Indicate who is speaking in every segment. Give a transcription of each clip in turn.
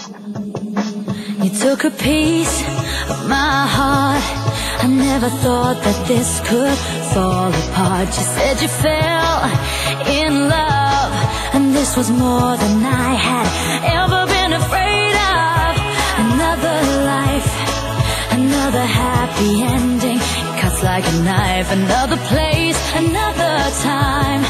Speaker 1: You took a piece of my heart. I never thought that this could fall apart. You said you fell in love, and this was more than I had ever been afraid of. Another life, another happy ending. It cuts like a knife. Another place, another time,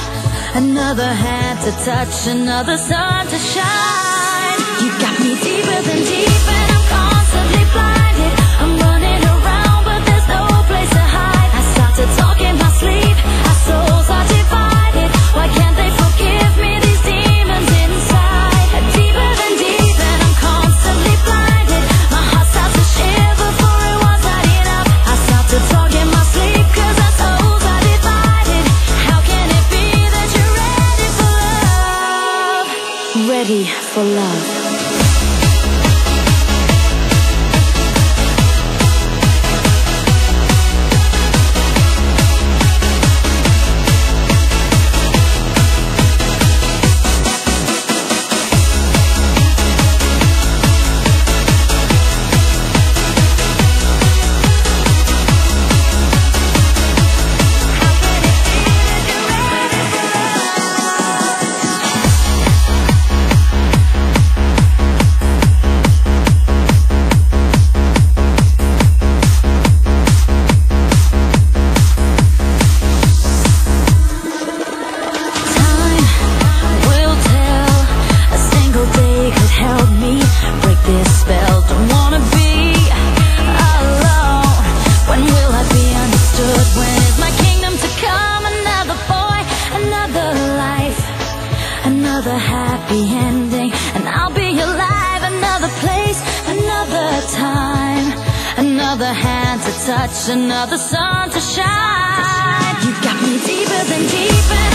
Speaker 1: another hand to touch, another sun to shine. You got me deeper than deep, and I'm constantly blinded. I'm running around, but there's no place to hide. I start to talk in my sleep. Our souls are divided. Why can't they forgive me? These demons inside. Deeper than deep, and I'm constantly blinded. My heart starts to shiver, for it was not enough. I start to talk in my sleep, 'cause our souls are divided. How can it be that you're ready for love? Ready for love. Another happy ending, and I'll be alive. Another place, another time, another hand to touch, another sun to shine. You got me deeper than deep, and